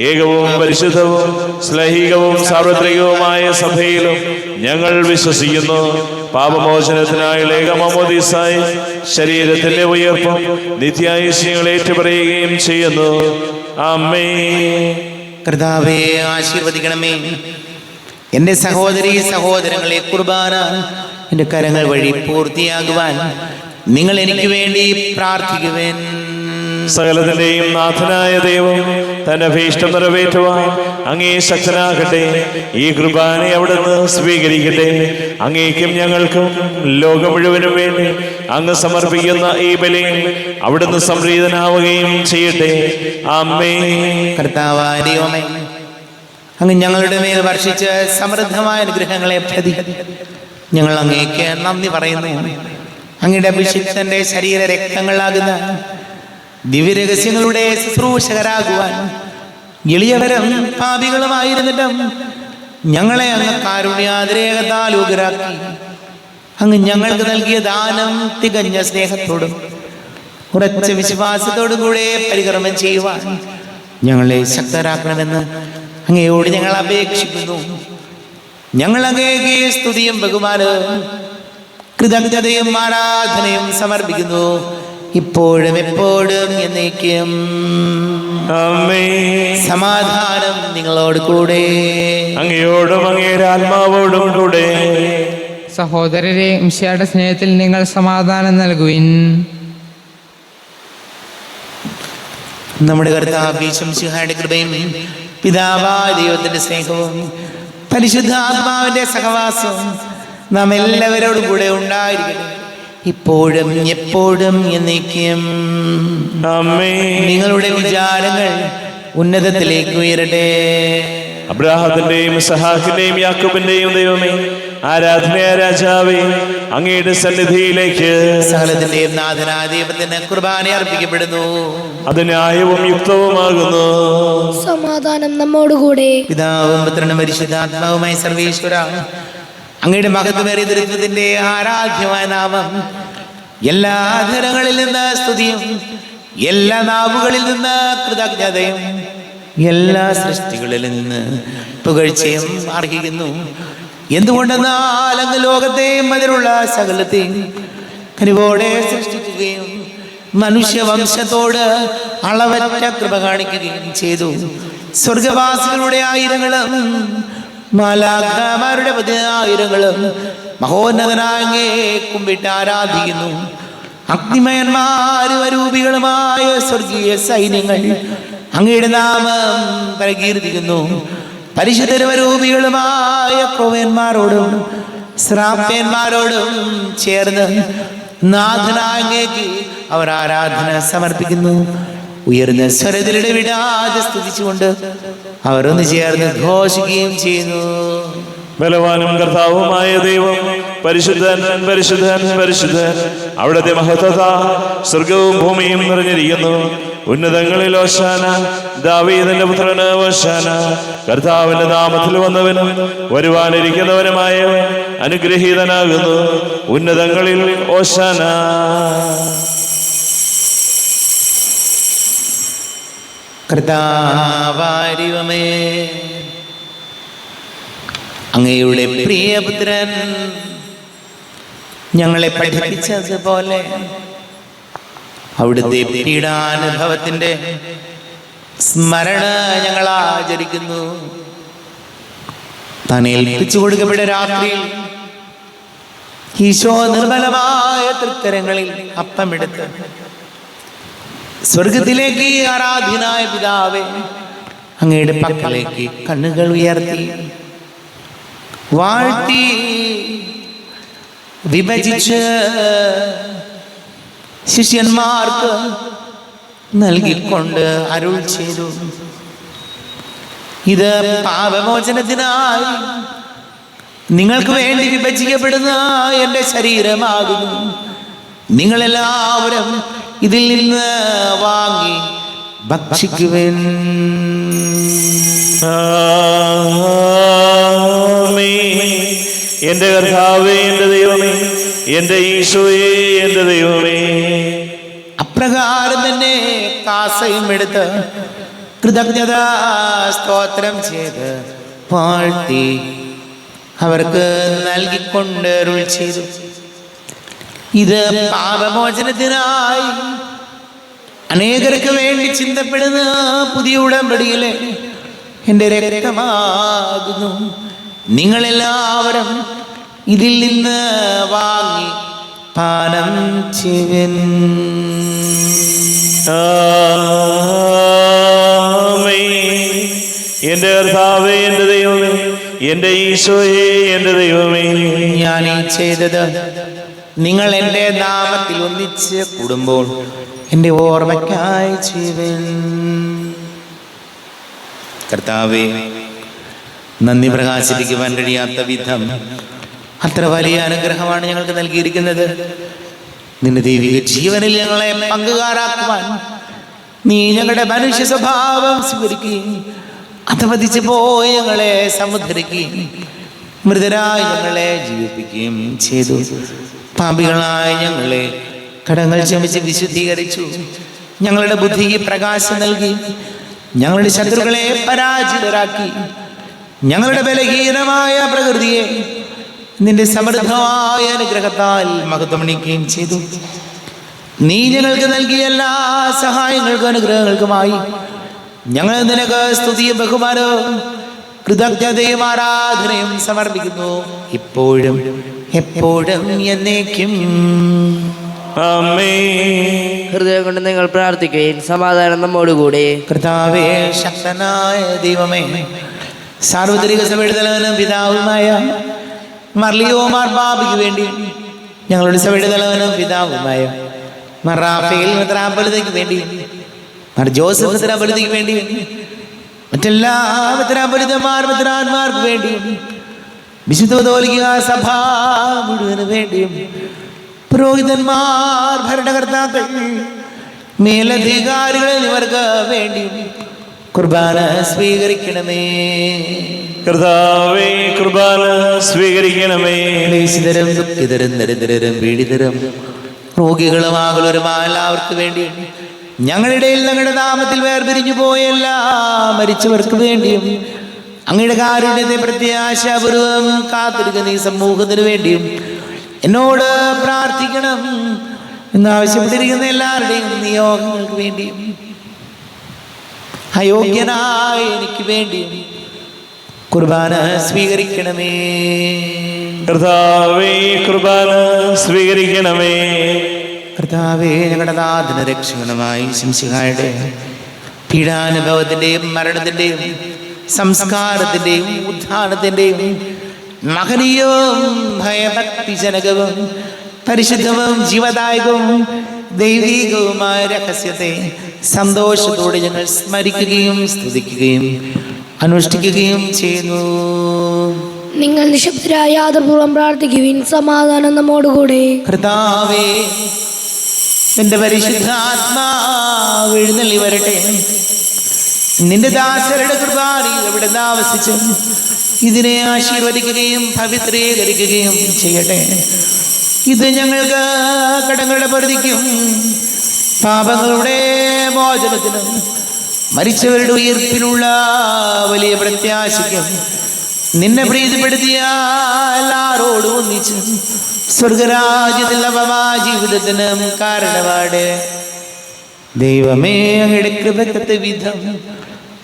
ഏകവും പരിശുദ്ധവും ശ്ലൈഹികവും സാർവത്രികവുമായ സഭയിലും ഞങ്ങൾ വിശ്വസിക്കുന്നു. പാപമോചനത്തിനായുള്ള ഏകമോദീസായി ശരീരത്തിന്റെ ഉയർപ്പും നിത്യായുഷ്യങ്ങൾ ഏറ്റുപറയുകയും ചെയ്യുന്നു. ആമേൻ. കർത്താവേ, ആശീർവദിക്കണമേ. എൻ്റെ സഹോദരീ സഹോദരങ്ങളെ, കുർബാന എൻ്റെ കരങ്ങൾ വഴി പൂർത്തിയാകുവാൻ നിങ്ങൾ എനിക്ക് വേണ്ടി പ്രാർത്ഥിക്കുവേൻ. സകലത്തിന്റെയും നാഥനായ ദൈവം തന്റെ ഭീഷ്ടം നിറവേറ്റുവാൻ അങ്ങേ ശക്തനാകട്ടെ. ഈ കുർബാന അവിടുന്ന് സ്വീകരിക്കട്ടെ. അങ്ങേക്കും ഞങ്ങൾക്കും ലോകം മുഴുവനും വേണ്ടി അങ്ങ് സമർപ്പിക്കുന്ന ഈ ബലി അവിടുന്ന് സംപ്രീതനാവുകയും ചെയ്യട്ടെ. ആമേൻ. കർത്താവായ ദൈവമേ, അങ്ങ് ഞങ്ങളുടെ മേൽ വർഷിച്ച സമൃദ്ധമായ അനുഗ്രഹങ്ങളെ പ്രതി ഞങ്ങൾ അങ്ങേക്ക് നന്ദി പറയുന്നു. അങ്ങയുടെ അഭിഷിക്തന്റെ ശരീര രക്തങ്ങളാകുന്ന ദിവ്യരഹസ്യങ്ങളുടെ ശുശ്രൂഷകരാകുവാൻ എളിയവരും പാപികളുമായിരുന്നിട്ടും ഞങ്ങളെ അങ്ങ് കാരുണ്യാതിരേകത്താൽ യോഗ്യരാക്കി. അങ്ങ് ഞങ്ങൾക്ക് നൽകിയ ദാനം തികഞ്ഞ സ്നേഹത്തോടും ഉറച്ച വിശ്വാസത്തോടും കൂടെ പരികർമ്മം ചെയ്യുവാൻ ഞങ്ങളെ ശക്തരാക്കണമെന്ന് അങ്ങയോട് ഞങ്ങൾ അപേക്ഷിക്കുന്നു. ഞങ്ങൾ അങ്ങേക്ക് സ്തുതിയും ബഹുമാനവും കൃതജ്ഞതയും ആരാധനയും സമർപ്പിക്കുന്നു, ഇപ്പോഴും എപ്പോഴും എന്നേക്കും. ആമേൻ. സമാധാനം നിങ്ങളോട് കൂടെ. അങ്ങയോടും അങ്ങയുടെ ആത്മാവോടും കൂടെ. സഹോദരരെ, മിശിഹായുടെ സ്നേഹത്തിൽ നിങ്ങൾ സമാധാനം നൽകുവിൻ. നമ്മുടെ കർത്താവ് മിശിഹായുടെ കൃപയും പിതാവായ ദൈവത്തിന്റെ സ്നേഹവും പരിശുദ്ധാത്മാവിന്റെ സഹവാസവും നാം എല്ലാവരോടും കൂടെ ഉണ്ടായിരിക്കട്ടെ, ഇപ്പോഴും എപ്പോഴും എന്നേക്കും. ആമേൻ. നിങ്ങളുടെ വിചാരങ്ങൾ ഉന്നതത്തിലേക്ക് ഉയരട്ടെ. അബ്രാഹത്തിന്റെയും ഇസ്ഹാക്കിന്റെയും യാക്കോബിന്റെയും ദൈവമേ, ആരാധനയായ രാജാവേ, അങ്ങയുടെ സന്നിധിയിലേക്ക് സകലത്തിന്റെയും നാഥനായ ദൈവത്തിന് കുർബാന അർപ്പിക്കപ്പെടുന്നു. അത് ന്യായവും യുക്തവുമാകുന്നു. സമാധാനം നമ്മോടുകൂടെ. പിതാവും പുത്രനും പരിശുദ്ധാത്മാവുമായി സർവേശ്വര, അങ്ങയുടെ മഹത്വമേറിയ ദൈവത്തിന്റെ ആരാധ്യമായ നാമം എല്ലാ ധരങ്ങളിൽ നിന്ന് സ്തുതിയും എല്ലാ നാവുകളിൽ നിന്ന് കൃതജ്ഞതയും എല്ലാ സൃഷ്ടികളിൽ നിന്ന് പുകഴ്ചയും അർഹിക്കുന്നു. എന്തുകൊണ്ടെന്നാൽ അങ്ങ് ലോകത്തെയും അതിലുള്ള സകലത്തെയും കനിവോടെ സൃഷ്ടിക്കുകയും മനുഷ്യവംശത്തോട് അളവറ്റ കൃപ കാണിക്കുകയും ചെയ്തു. സ്വർഗവാസികളുടെ ആയിരങ്ങളും മാലാഖമാരുടെ 10,000 മഹോന്നതനായ അങ്ങേ കുമ്പിട്ട് ആരാധിക്കുന്നു. അഗ്നിമയന്മാരും അരൂപികളുമായ സ്വർഗീയ സൈന്യങ്ങൾ അങ്ങയുടെ നാമം പ്രകീർത്തിക്കുന്നു. പരിശുദ്ധരൂപികളുമായ ക്രൗവ്യന്മാരോടും ശ്രാപ്യന്മാരോടും ചേർന്ന് നാഥനായ അങ്ങേക്ക് അവർ ആരാധന സമർപ്പിക്കുന്നു. ഉയർന്ന സ്വരത്തിലൂടെ വിടാതെ സ്തുതിച്ചുകൊണ്ട് അവർ ഒന്ന് ചേർന്ന് ഘോഷിക്കുകയും ചെയ്യുന്നു. ബലവാനും കർത്താവുമായ ദൈവം പരിശുദ്ധൻ പരിശുദ്ധൻ പരിശുദ്ധൻ. അവിടുത്തെ മഹത്വത സ്വർഗവും ഭൂമിയും നിറഞ്ഞിരിക്കുന്നു. ഉന്നതങ്ങളിൽ ഓശാന, ദാവീദിന്റെ പുത്രന് ഓശാന. കർത്താവിന്റെ നാമത്തിൽ വന്നവനും വരുവാനിരിക്കുന്നവനുമായവൻ അനുഗ്രഹീതനാകുന്നു. ഉന്നതങ്ങളിൽ ഓശാന. കർത്താവാരിവമേ, അങ്ങയുടെ പ്രിയപുത്രൻ ഞങ്ങളെ പഠിപ്പിച്ചതുപോലെ അവിടുത്തെ പീഡാനുഭവത്തിന്റെ സ്മരണ ഞങ്ങൾ ആചരിക്കുന്നു. താൻ ഏൽപ്പിച്ചു കൊടുക്കപ്പെട്ട രാത്രിയിൽ ഈശോ നിർമ്മലമായ തൃക്കരങ്ങളിൽ അപ്പമെടുത്ത് സ്വർഗത്തിലേക്ക് ആരാധ്യനായ പിതാവേ, അങ്ങയുടെ പക്കലേക്ക് കണ്ണുകൾ ഉയർത്തി വാഴ്ത്തി വിഭജിച്ച് ശിഷ്യന്മാർക്ക് നൽകിക്കൊണ്ട് അരുൾ ചെയ്തു, ഇത് പാപമോചനത്തിനായി നിങ്ങൾക്ക് വേണ്ടി വിഭജിക്കപ്പെടുന്ന എൻ്റെ ശരീരമാകുന്നു. നിങ്ങളെല്ലാവരും ഇതിൽ നിന്ന് വാങ്ങി ഭക്ഷിക്കുവിൻ. എന്റെ കർത്താവേ, എന്റെ ദൈവമേ, എന്റെ ഈശോയേ, എന്റെ ദൈവമേ. അപ്രകാരം തന്നെ കാസയും എടുത്ത് കൃതജ്ഞതാ സ്തോത്രം ചെയ്ത് വാഴ്ത്തി അവർക്ക് നൽകിക്കൊണ്ട് അരുൾ ചെയ്തു, ഇത് പാപമോചനത്തിനായി അനേകർക്ക് വേണ്ടി ചിന്തപ്പെടുന്ന പുതിയ ഉടമ്പടിയിലെ എൻ്റെ രക്തമാകുന്നു. നിങ്ങളെല്ലാവരും ഇതിൽ നിന്ന് വാങ്ങി പാനം ചെയ്യുവിൻ. എന്റെ കർത്താവേ, എന്റെ ദൈവമേ, എന്റെ ഈശോയേ, എന്റെ ദൈവമേ, ഞാൻ ഈ ചെയ്തത് നിങ്ങൾ എൻ്റെ നാമത്തിൽ ഒന്നിച്ച് കൂടുമ്പോൾ എൻ്റെ ഓർമ്മയ്ക്കായി ചെയ്യുവിൻ. കർത്താവേ, നന്ദി പ്രകാശിപ്പിക്കുവാൻ കഴിയാത്ത വിധം അത്ര വലിയ അനുഗ്രഹമാണ് ഞങ്ങൾക്ക് നൽകിയിരിക്കുന്നത്. നിന്റെ ദൈവിക ജീവനിൽ ഞങ്ങളെ പങ്കുകാരാക്കുവാൻ നീ ഞങ്ങളുടെ മനുഷ്യ സ്വഭാവം സ്വീകരിക്കുകയും അധപതിച്ച് പോയി ഞങ്ങളെ സമുദ്രിക്കുകയും മൃതരായി ഞങ്ങളെ ജീവിപ്പിക്കുകയും ചെയ്തു. പാപികളായി ഞങ്ങളെ കടങ്ങൾ ക്ഷമിച്ച് വിശുദ്ധീകരിച്ചു. ഞങ്ങളുടെ ബുദ്ധിക്ക് പ്രകാശം നൽകി ഞങ്ങളുടെ ശത്രുക്കളെ പരാജിതരാക്കി ഞങ്ങളുടെ ബലഹീനമായ പ്രകൃതിയെ നിന്റെ സമൃദ്ധമായ അനുഗ്രഹത്താൽ മഹത്വമണിക്കുകയും ചെയ്തു. നീ ഞങ്ങൾക്ക് നൽകിയ എല്ലാ സഹായങ്ങൾക്കും അനുഗ്രഹങ്ങൾക്കുമായി ഞങ്ങൾ നിനക്ക് സ്തുതിയും ബഹുമാനവും കൃതജ്ഞതയും ആരാധനയും സമർപ്പിക്കുന്നു, ഇപ്പോഴും എപ്പോഴും എന്നേക്കും. ഹൃദയം കൊണ്ട് നിങ്ങൾ പ്രാർത്ഥിക്കുകയും സമാധാനം നമ്മോടുകൂടെ. കർത്താവേ, ശക്തനായ ദൈവമേ, സാർവത്രിക സഭയുടെ തലവനും പിതാവുമായ മർലിയോമാർ ബാബയ്ക്ക് വേണ്ടി, ഞങ്ങളുടെ സഭയുടെ തലവനും പിതാവുമായ മറാഫേൽ മെത്രാപ്പൊലീത്തയ്ക്ക് വേണ്ടി, മാർ ജോസഫ് മെത്രാപ്പൊലീത്തയ്ക്ക് വേണ്ടി, മറ്റെല്ലാ മെത്രാന്മാർക്ക് വേണ്ടിയും വിശുദ്ധ കത്തോലിക്ക സഭ മുഴുവന് വേണ്ടിയും പുരോഹിതന്മാർ, ഭരണകർത്താക്കൾ, മേലധികാരികൾ എന്നിവർക്ക് വേണ്ടിയും കുർബാന സ്വീകരിക്കണമേ. കർത്താവേ, കുർബാന സ്വീകരിക്കണമേ. ക്ലേശിതരും ദുഃഖിതരും ദരിദ്രരും പീഡിതരും രോഗികളും ആകുലരുമായ എല്ലാവർക്കും വേണ്ടി, ഞങ്ങളുടെ ഇടയിൽ ഞങ്ങളുടെ നാമത്തിൽ വേർപിരിഞ്ഞു പോയ എല്ലാ മരിച്ചവർക്ക് വേണ്ടിയും അങ്ങയുടെ കാരുണ്യത്തെ പ്രത്യാശാപൂർവം കാത്തിരിക്കുന്ന ഈ സമൂഹത്തിന് വേണ്ടിയും എന്നോട് പ്രാർത്ഥിക്കണം എന്നാവശ്യപ്പെട്ടിരിക്കുന്ന എല്ലാവരുടെയും നിയോഗങ്ങൾക്ക് വേണ്ടിയും അയോഗ്യനായ എനിക്ക് വേണ്ടിയും കുർബാന സ്വീകരിക്കണമേ. കർത്താവേ, കുർബാന സ്വീകരിക്കണമേ. കർത്താവേ, ഞങ്ങളുടെ നാഥന രക്ഷകനുമായി ശംസിഹായുടെ പീഡാനുഭവത്തിൻ്റെയും മരണത്തിൻ്റെയും സംസ്കാരത്തിൻ്റെയും ഉത്ഥാനത്തിൻ്റെയും മഹനീയവും ഭയഭക്തിജനകവും പരിശുദ്ധവും ജീവദായകവും ദൈവികവുമായ രഹസ്യത്തെ സന്തോഷത്തോടെ ഞങ്ങൾ സ്മരിക്കുകയും സ്തുതിക്കുകയും അനുഷ്ഠിക്കുകയും ചെയ്യുന്നു. നിങ്ങൾ നിശബ്ദരായ ആദരപൂർവ്വം പ്രാർത്ഥിക്കുവിൻ, സമാധാനം നമ്മോടുകൂടെ. കർത്താവേ, നിന്റെ പരിശുദ്ധാത്മാവ് എഴുന്നള്ളി വരട്ടെ. നിന്റെ ദാസരുടെ കുർബാനയിൽ എവിടെ താമസിച്ച് ഇതിനെ ആശീർവദിക്കുകയും പവിത്രീകരിക്കുകയും ചെയ്യട്ടെ. ഇത് ഞങ്ങൾക്ക് കടങ്ങളുടെ പൊറുതിക്കും പാപങ്ങളുടെ മോചനത്തിനും മരിച്ചവരുടെ ഉയർപ്പിനുള്ള വലിയ പ്രത്യാശയ്ക്കും നിന്നെ പ്രീതിപ്പെടുത്തിയ എല്ലാവരോടും ഒന്നിച്ച് സ്വർഗരാജ്യത്തിൽ അപമാ ജീവിതത്തിനും കാരണമാണ്. ദൈവമേ, അങ്ങയുടെ കൃപക്കത്തെ വിധം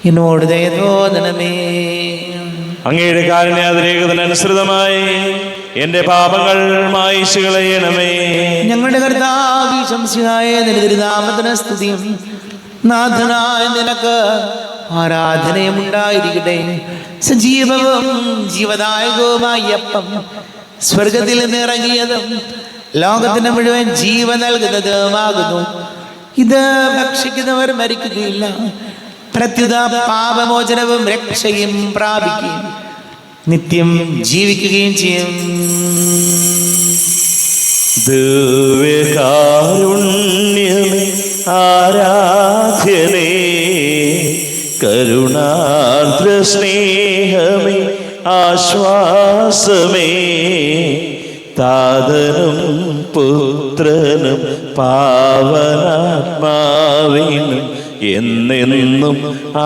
എന്നോട് ദയ തോന്നണമേ. അങ്ങയുടെ കാരുണ്യാതിരേകതനുസൃതമായി എന്റെ പാപങ്ങൾ മായിച്ചു കളയണമേ. ഞങ്ങളുടെ കർത്താവ് ശംസിഹായ നിന്റെ തിരുനാമത്തിന് സ്തുതിയും നാഥനായ നിനക്ക് ആരാധനയും ഉണ്ടായിരിക്കട്ടെ. സജീവവും ജീവദായകവുമായ അപ്പം സ്വർഗത്തിൽ നിന്ന് ഇറങ്ങിയതും ലോകത്തിന് മുഴുവൻ ജീവൻ നൽകുന്നതുമാകുന്നു. ഇത് ഭക്ഷിക്കുന്നവർ മരിക്കുകയില്ല, പ്രത്യുത പാപമോചനവും രക്ഷയും പ്രാപിക്കുകയും നിത്യം ജീവിക്കുകയും ചെയ്യും. ദിവ്യകാരുണ്യമേ, ആരാധ്യനേ, കരുണാർദ്ര സ്നേഹമേ, ആശ്വാസമേ, താതനും പുത്രനും പാവനാത്മാവിനും എന്നെന്നും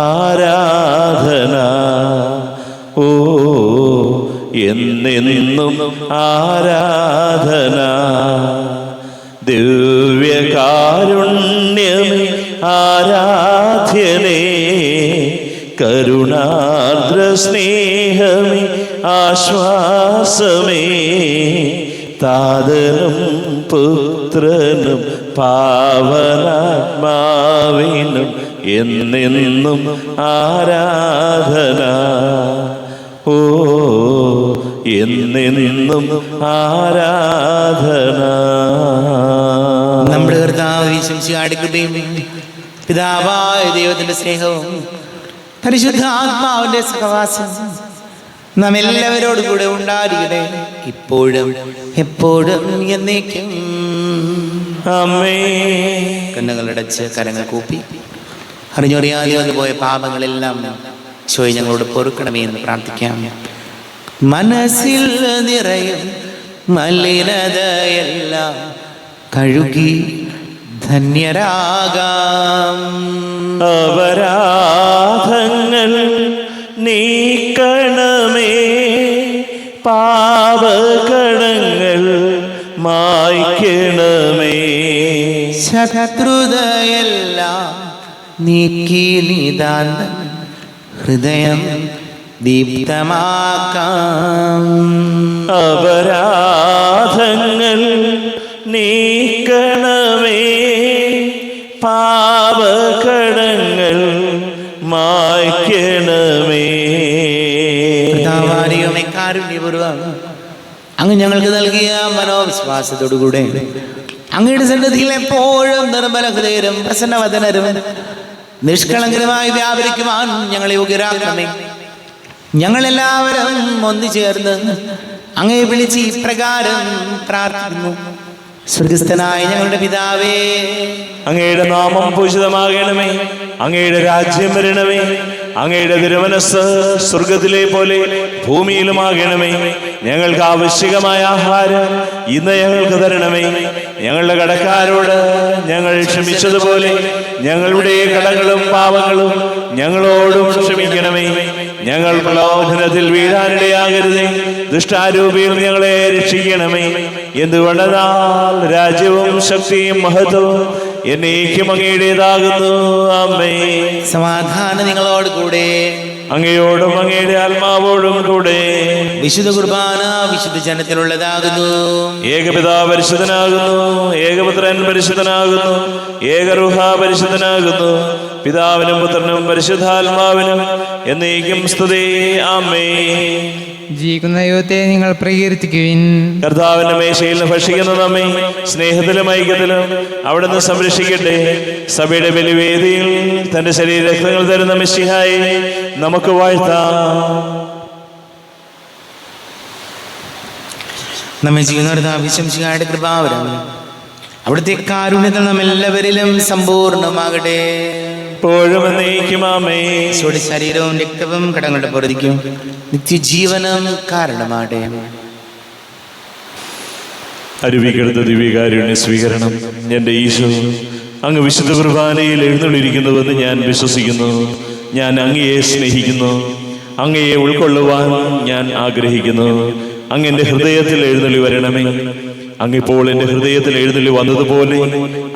ആരാധന. ഓ എന്നെന്നും ആരാധന. ദിവ്യകാരുണ്യമേ ആരാധ്യനേ, കരുണാർദ്ര സ്നേഹമേ ആശ്വാസമേ, താതനും പുത്രനും പാവനാത്മാവിനും എന്നെന്നും ആരാധന. ഓ എന്നെന്നും ആരാധന. നമ്മുടെ കർത്താവ് യേശുമിശിഹായുടെ കൃപയും പിതാവായ ദൈവത്തിന്റെ സ്നേഹവും പരിശുദ്ധ ആത്മാവിന്റെ സഹവാസം നാം എല്ലാവരോടും കൂടെ ഉണ്ടായിരിക്കട്ടെ, ഇപ്പോഴും എപ്പോഴും എന്നേക്കും. ആമേൻ. കണ്ണുകളടച്ച് കരങ്ങൾ കൂപ്പി അറിഞ്ഞറിയാതെ വന്നു പോയ പാപങ്ങളെല്ലാം ഈശോയെ ഞങ്ങളോട് പൊറുക്കണമേ എന്ന് പ്രാർത്ഥിക്കാം. മനസ്സിൽ നിറയും മലിനതയെല്ലാം കഴുകി ധന്യരാകാം. അപരാധങ്ങൾ നീക്കണമേ, പാപകടങ്ങൾ മായ്ക്കണമേ, ശത്രുതയെല്ലാം നീക്കി നിതാന്തം ഹൃദയം ദീപ്തമാക്കാം. അപരാധങ്ങൾ നീക്കണമേ, പാപകടങ്ങൾ മായ്ക്കണമേ. കർത്താവായ കാരുണ്യപൂർവ്വം അങ്ങ് ഞങ്ങൾക്ക് നൽകിയ മനോവിശ്വാസത്തോടുകൂടെ അങ്ങയുടെ സന്നിധിയിൽ എപ്പോഴും നിർമ്മല ഹൃദയരും പ്രസന്നവദനരും നിഷ്കളങ്കരമായി വ്യാപരിക്കുവാൻ ഞങ്ങളെ യോഗ്യരാക്കണമേ. ഞങ്ങളെല്ലാവരും ഒന്നുചേർന്ന് അങ്ങയെ വിളിച്ച് ഇപ്രകാരം പ്രാർത്ഥിക്കുന്നു. സ്വർഗസ്ഥനായ ഞങ്ങളുടെ പിതാവേ, അങ്ങയുടെ നാമം പൂജിതമാകണമേ, അങ്ങയുടെ രാജ്യം വരണമേ, അങ്ങയുടെ തിരുമനസ്സ് സ്വർഗത്തിലെ പോലെ ഭൂമിയിലുമാകണമേ. ഞങ്ങൾക്ക് ആവശ്യമായ ആഹാരം ഇന്ന് ഞങ്ങൾക്ക് തരണമേ. ഞങ്ങളുടെ കടക്കാരോട് ഞങ്ങൾ ക്ഷമിച്ചതുപോലെ ഞങ്ങളുടെ കടങ്ങളും പാപങ്ങളും ഞങ്ങളോടും ക്ഷമിക്കണമേ. ഞങ്ങൾ പ്രലോഭനത്തിൽ വീഴാനിടയാകരുതേ, ദുഷ്ടാരൂപിയിൽ ഞങ്ങളെ രക്ഷിക്കണമേ. എന്തുകൊണ്ടെന്നാൽ രാജ്യവും ശക്തിയും മഹത്വവും എന്നേക്കും അങ്ങയുടേതാകുന്നു. ആമേൻ. സമാധാനം നിങ്ങളോട് കൂടെ, അങ്ങയോടും അങ്ങയുടെ ആത്മാവോടും കൂടെ. വിശുദ്ധ കുർബാന വിശുദ്ധ ജനത്തിലുള്ളതാകുന്നു. ഏകപിതാവ് പരിശുദ്ധനാകുന്നു, ഏകപുത്രൻ പരിശുദ്ധനാകുന്നു, ഏകരൂഹ പരിശുദ്ധനാകുന്നു. പിതാവിനും പുത്രനും പരിശുദ്ധാത്മാവിനും എന്നേക്കും സ്തുതി. ആമേൻ. ജീവിക്കുന്ന ദൈവത്തെ നിങ്ങൾ പ്രകീർത്തിക്കുവിൻ. കർത്താവിന്റെ മേശയിൽ നിന്ന് ഭക്ഷിക്കുന്ന നമ്മെ സ്നേഹത്തിലും ഐക്യത്തിലും അവിടുന്ന് സംരക്ഷിക്കട്ടെ. സഭയുടെ ബലിവേദിയിൽ തന്റെ ശരീരരക്തങ്ങൾ തരുന്ന മിശിഹായെ നമുക്ക് വാഴ്ത്താം. നമ്മെ ജീവിതയുടെ കൃപാവരം അവിടുത്തെ കാരുണ്യത്തിൽ നാം എല്ലാവരിലും സമ്പൂർണ്ണമാകട്ടെ. എപ്പോഴും എന്നേക്കും ആമേൻ. ഈശോയുടെ ശരീരവും രക്തവും കടങ്ങളുടെ പൊറുതിക്കും നിത്യജീവനം കാരണമാകട്ടെ. അരുവിക്കെടുത്ത ദിവ്യകാരുണ്യ സ്വീകരണം. എൻ്റെ ഈശോ, അങ്ങ് വിശുദ്ധ കുർബാനയിൽ എഴുന്നള്ളിരിക്കുന്നുവെന്ന് ഞാൻ വിശ്വസിക്കുന്നു. ഞാൻ അങ്ങയെ സ്നേഹിക്കുന്നു. അങ്ങയെ ഉൾക്കൊള്ളുവാൻ ഞാൻ ആഗ്രഹിക്കുന്നു. അങ്ങ് എൻ്റെ ഹൃദയത്തിൽ എഴുന്നള്ളി വരണമേ. അങ്ങിപ്പോൾ എൻ്റെ ഹൃദയത്തിൽ എഴുന്നള്ളി വന്നതുപോലെ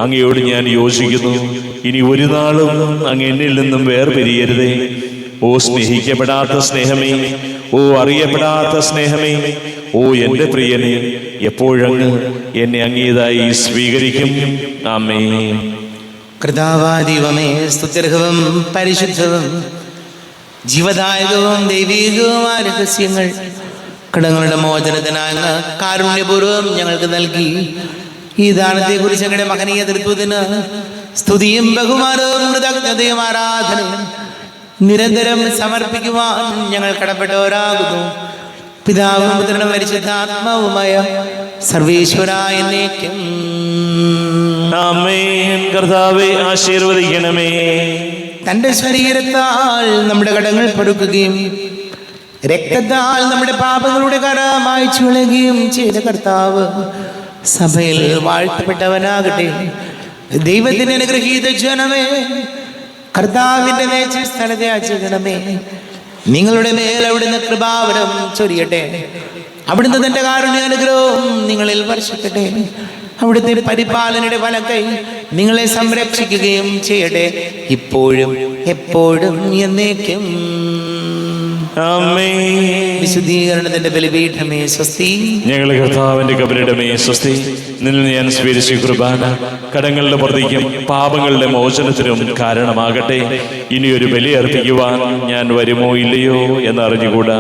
അങ്ങയോട് ഞാൻ യോജിക്കുന്നു. ഇനി ഒരു നാളും അങ്ങ് എന്നിൽ നിന്നും വേർപിരിയരുതേ. ഓ സ്നേഹിക്കപ്പെടാത്ത സ്നേഹമേ, ഓ അറിയപ്പെടാത്ത സ്നേഹമേ, ഓ എൻ്റെ പ്രിയനെ, എപ്പോഴങ്ങ് എന്നെ അങ്ങേതായി സ്വീകരിക്കും. ആമേൻ. കർത്താവാദൈവമേ, സ്തുത്യർഹവും പരിശുദ്ധവും ജീവദായകവും ദൈവീകവുമായ രഹസ്യങ്ങൾ കടങ്ങളുടെ മോചനത്തിനായ കാരുണ്യപൂർവ്വം ഞങ്ങൾക്ക് നൽകി. ഈ ദാനത്തെക്കുറിച്ച് ഞങ്ങളുടെ മഹനീയ തൃത്വത്തിന് സ്തുതിയും ബഹുമാനവും കൃതജ്ഞതയും ആരാധനയും നിരന്തരം സമർപ്പിക്കുവാൻ ഞങ്ങൾ കടപ്പെട്ടവരാകുന്നു. പിതാവും പുത്രനും പരിശുദ്ധാത്മാവുമായ സർവേശ്വരായ എന്നേക്കും ആമേൻ. കർത്താവേ, ആശീർവദിക്കണമേ. തന്റെ ശരീരത്താൽ നമ്മുടെ കടങ്ങൾ പൊറുക്കുകയും രക്തത്താൽ നമ്മുടെ പാപങ്ങളുടെ കറ മായ്ച്ചു കളയുകയും ചെയ്ത കർത്താവ് സഭയിൽ വാഴ്ത്തപ്പെട്ടവനാകട്ടെ. ദൈവത്തിന് അനുഗ്രഹീത ജനമേ, കർത്താവിന്റെ മേച്ചിൽ സ്ഥലത്തെ ആചരണമേ, നിങ്ങളുടെ മേൽ അവിടുന്ന് കൃപാവരം ചൊരിയട്ടെ. അവിടുന്ന് തന്റെ കാരുണ്യ അനുഗ്രഹവും നിങ്ങളിൽ വർഷിക്കട്ടെ. അവിടുത്തെ പരിപാലനയുടെ വലക്കൈ നിങ്ങളെ സംരക്ഷിക്കുകയും ചെയ്യട്ടെ, ഇപ്പോഴും എപ്പോഴും എന്നേക്കും. വിശുദ്ധീകരണത്തിന്റെ ബലിപീഠമേ സ്വസ്തി. ഞങ്ങളെ കർത്താവിന്റെ കബരിടമേ സ്വസ്തി. നിന്നിൽ ഞാൻ സ്വീകരിച്ച കുർബാന കടങ്ങളുടെ പ്രതിക്കും പാപങ്ങളുടെ മോചനത്തിനും കാരണമാകട്ടെ. ഇനിയൊരു ബലി അർപ്പിക്കുവാൻ ഞാൻ വരുമോ ഇല്ലയോ എന്നറിഞ്ഞുകൂടാ.